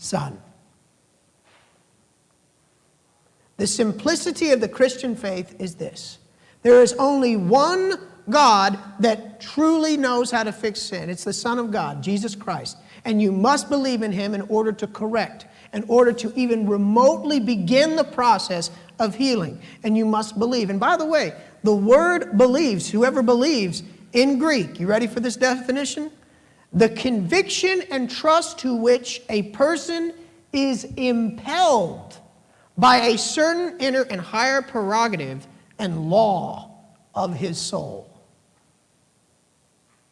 Son. The simplicity of the Christian faith is this. There is only one God that truly knows how to fix sin. It's the Son of God, Jesus Christ. And you must believe in him in order to correct, in order to even remotely begin the process of healing. And you must believe. And by the way, the word believes, whoever believes, in Greek, you ready for this definition? The conviction and trust to which a person is impelled by a certain inner and higher prerogative and law of his soul.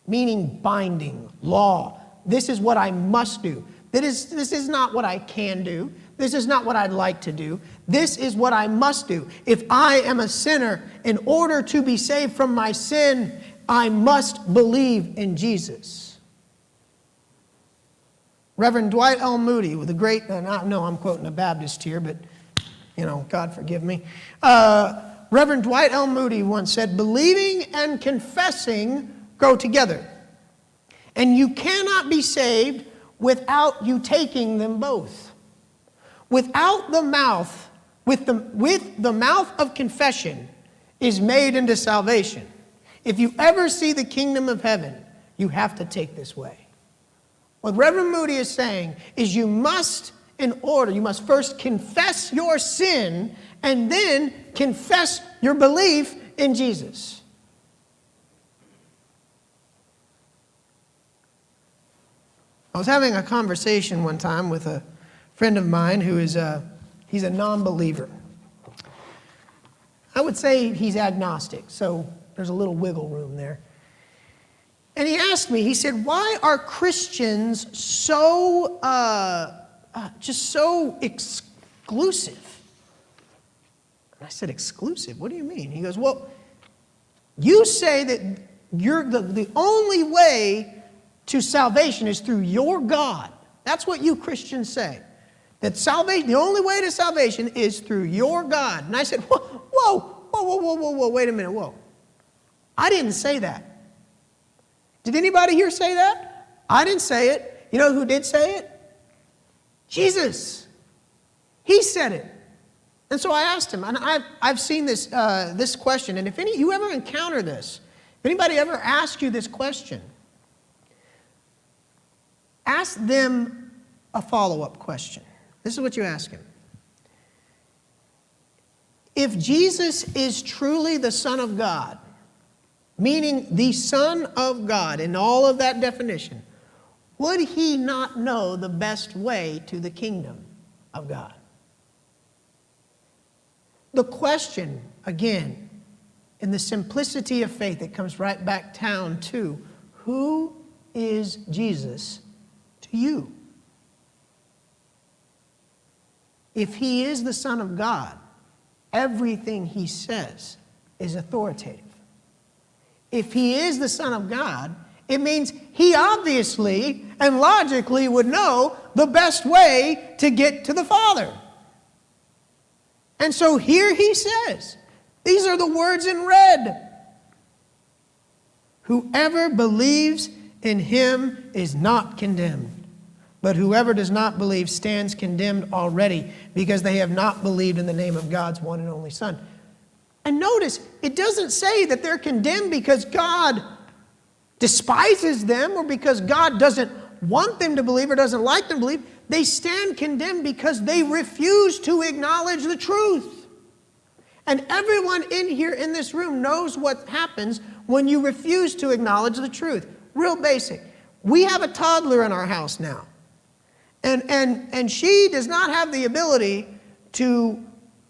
Meaning binding, law. This is what I must do. This is not what I can do. This is not what I'd like to do. This is what I must do. If I am a sinner, in order to be saved from my sin, I must believe in Jesus. Reverend Dwight L. Moody, with a great, I know I'm quoting a Baptist here, but, God forgive me. Reverend Dwight L. Moody once said, believing and confessing go together. And you cannot be saved without you taking them both. Without the mouth, with the mouth of confession is made into salvation. If you ever see the kingdom of heaven, you have to take this way. What Reverend Moody is saying is you must first confess your sin and then confess your belief in Jesus. I was having a conversation one time with a friend of mine who is he's a non-believer. I would say he's agnostic, so there's a little wiggle room there. And he asked me, he said, why are Christians so, just so exclusive? And I said, exclusive? What do you mean? He goes, well, you say that you're the only way to salvation is through your God. That's what you Christians say. That salvation, the only way to salvation is through your God. And I said, whoa, wait a minute, whoa. I didn't say that. Did anybody here say that? I didn't say it. You know who did say it? Jesus. He said it. And so I asked him, and I've seen this question, and if you ever encounter this, if anybody ever asks you this question, ask them a follow-up question. This is what you ask him. If Jesus is truly the Son of God, meaning the Son of God in all of that definition, would he not know the best way to the kingdom of God? The question, again, in the simplicity of faith, it comes right back down to, who is Jesus to you? If he is the Son of God, everything he says is authoritative. If he is the Son of God, it means he obviously and logically would know the best way to get to the Father. And so here he says, these are the words in red. Whoever believes in him is not condemned, but whoever does not believe stands condemned already, because they have not believed in the name of God's one and only Son. And notice, it doesn't say that they're condemned because God despises them or because God doesn't want them to believe or doesn't like them to believe. They stand condemned because they refuse to acknowledge the truth. And everyone in here in this room knows what happens when you refuse to acknowledge the truth. Real basic. We have a toddler in our house now. And she does not have the ability to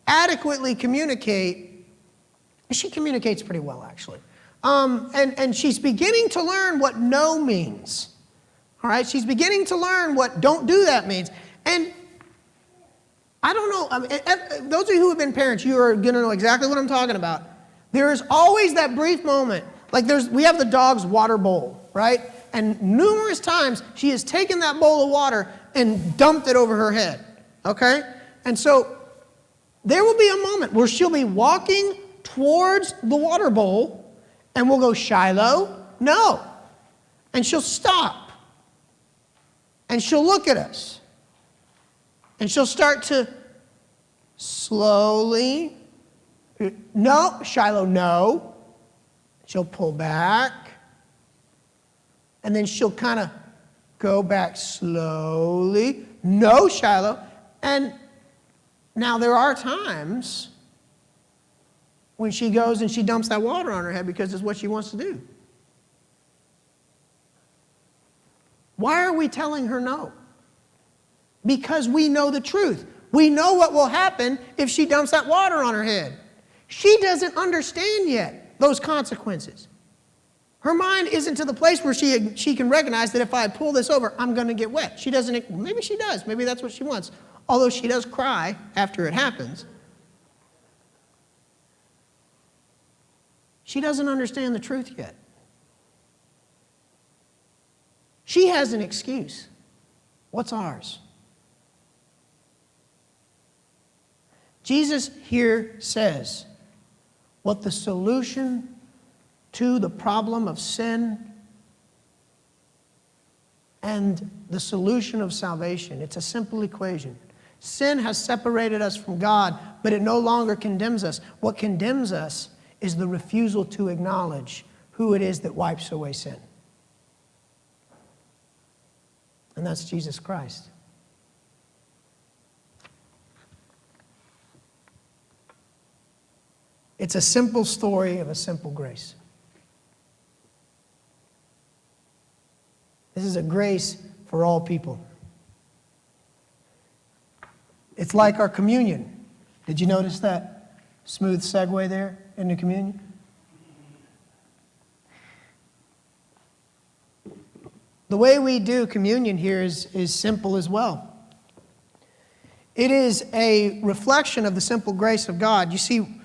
adequately communicate. She communicates pretty well, actually. And she's beginning to learn what no means. All right? She's beginning to learn what don't do that means. And I don't know. Those of you who have been parents, you are going to know exactly what I'm talking about. There is always that brief moment. Like we have the dog's water bowl, right? And numerous times she has taken that bowl of water and dumped it over her head. Okay? And so there will be a moment where she'll be walking towards the water bowl and we'll go, Shiloh, no. And she'll stop. And she'll look at us. And she'll start to slowly, no, Shiloh, no. She'll pull back. And then she'll kind of go back slowly. No, Shiloh. And now there are times when she goes and she dumps that water on her head because it's what she wants to do. Why are we telling her no? Because we know the truth. We know what will happen if she dumps that water on her head. She doesn't understand yet those consequences. Her mind isn't to the place where she can recognize that if I pull this over, I'm going to get wet. She doesn't, maybe she does. Maybe that's what she wants. Although she does cry after it happens. She doesn't understand the truth yet. She has an excuse. What's ours? Jesus here says what the solution to the problem of sin and the solution of salvation. It's a simple equation. Sin has separated us from God, but it no longer condemns us. What condemns us is the refusal to acknowledge who it is that wipes away sin. And that's Jesus Christ. It's a simple story of a simple grace. This is a grace for all people. It's like our communion. Did you notice that smooth segue there into communion? The way we do communion here is simple as well. It is a reflection of the simple grace of God. You see,